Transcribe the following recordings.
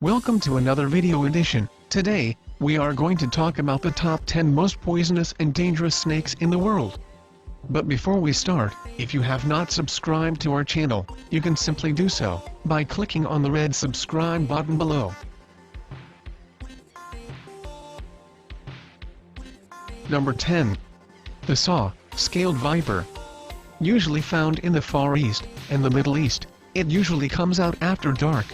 Welcome to another video edition. Today, we are going to talk about the top 10 most poisonous and dangerous snakes in the world. But before we start, if you have not subscribed to our channel, you can simply do so by clicking on the red subscribe button below. Number 10. The saw-scaled viper. Usually found in the Far East and the Middle East, it usually comes out after dark.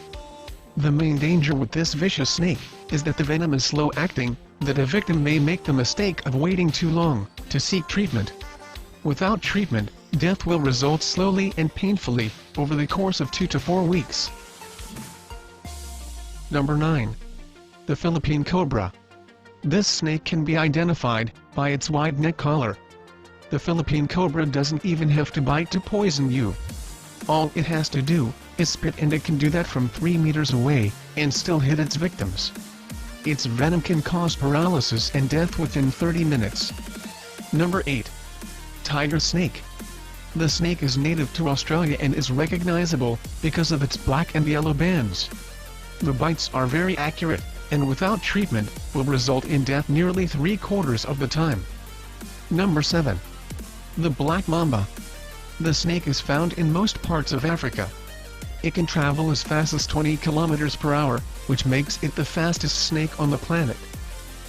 The main danger with this vicious snake is that the venom is slow-acting, that a victim may make the mistake of waiting too long to seek treatment. Without treatment, death will result slowly and painfully over the course of 2 to 4 weeks. Number 9. The Philippine cobra. This snake can be identified by its wide neck collar. The Philippine cobra doesn't even have to bite to poison you. All it has to do is spit, and it can do that from 3 meters away and still hit its victims. Its venom can cause paralysis and death within 30 minutes. Number 8. Tiger snake. The snake is native to Australia and is recognizable because of its black and yellow bands. The bites are very accurate, and without treatment, will result in death nearly 3/4 of the time. Number 7. The black mamba. The snake is found in most parts of Africa. It can travel as fast as 20 kilometers per hour, which makes it the fastest snake on the planet.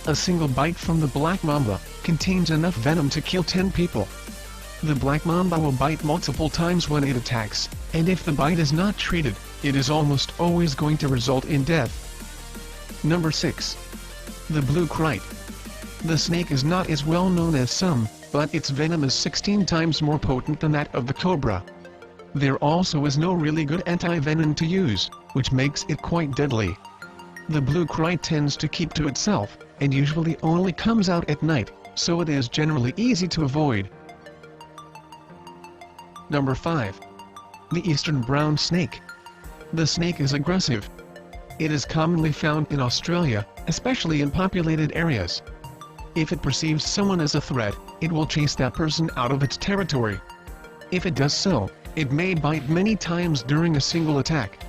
A single bite from the black mamba contains enough venom to kill 10 people. The black mamba will bite multiple times when it attacks, and if the bite is not treated, it is almost always going to result in death. Number 6. The blue kite. The snake is not as well known as some, but its venom is 16 times more potent than that of the cobra. There also is no really good anti-venom to use, which makes it quite deadly. The blue kite tends to keep to itself, and usually only comes out at night, so it is generally easy to avoid. Number 5. The eastern brown snake. The snake is aggressive. It is commonly found in Australia, especially in populated areas. If it perceives someone as a threat, it will chase that person out of its territory. If it does so, it may bite many times during a single attack.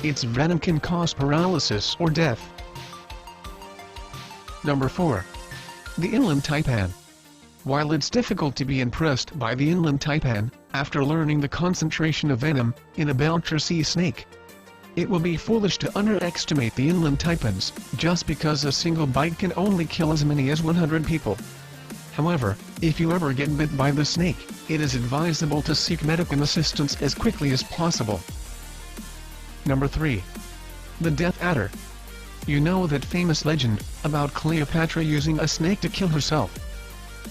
Its venom can cause paralysis or death. Number 4. The inland taipan. While it's difficult to be impressed by the inland taipan, after learning the concentration of venom in a Belcher sea snake, it will be foolish to underestimate the inland taipans, just because a single bite can only kill as many as 100 people. However, if you ever get bit by the snake, it is advisable to seek medical assistance as quickly as possible. Number 3. The death adder. You know that famous legend about Cleopatra using a snake to kill herself.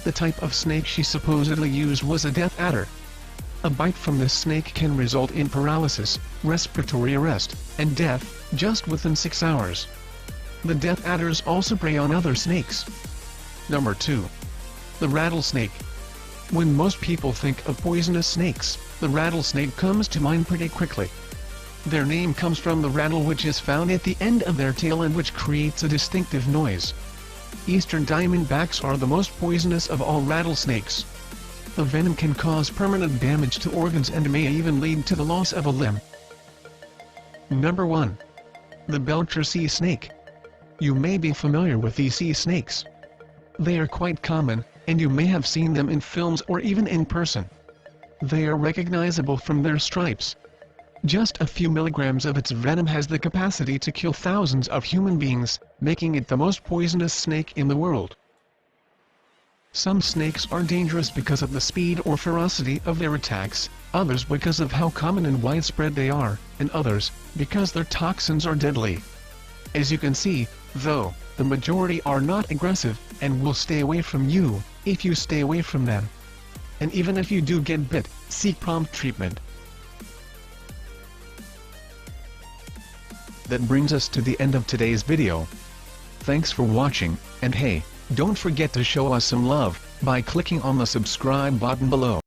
The type of snake she supposedly used was a death adder. A bite from this snake can result in paralysis, respiratory arrest, and death, just within 6 hours. The death adders also prey on other snakes. Number 2. The rattlesnake. When most people think of poisonous snakes, the rattlesnake comes to mind pretty quickly. Their name comes from the rattle which is found at the end of their tail and which creates a distinctive noise. Eastern diamondbacks are the most poisonous of all rattlesnakes. The venom can cause permanent damage to organs and may even lead to the loss of a limb. Number 1. The Belcher sea snake. You may be familiar with these sea snakes. They are quite common, and you may have seen them in films or even in person. They are recognizable from their stripes. Just a few milligrams of its venom has the capacity to kill thousands of human beings, making it the most poisonous snake in the world. Some snakes are dangerous because of the speed or ferocity of their attacks, others because of how common and widespread they are, and others because their toxins are deadly. As you can see, though, the majority are not aggressive, and will stay away from you, if you stay away from them. And even if you do get bit, seek prompt treatment. That brings us to the end of today's video. Thanks for watching, and hey, don't forget to show us some love by clicking on the subscribe button below.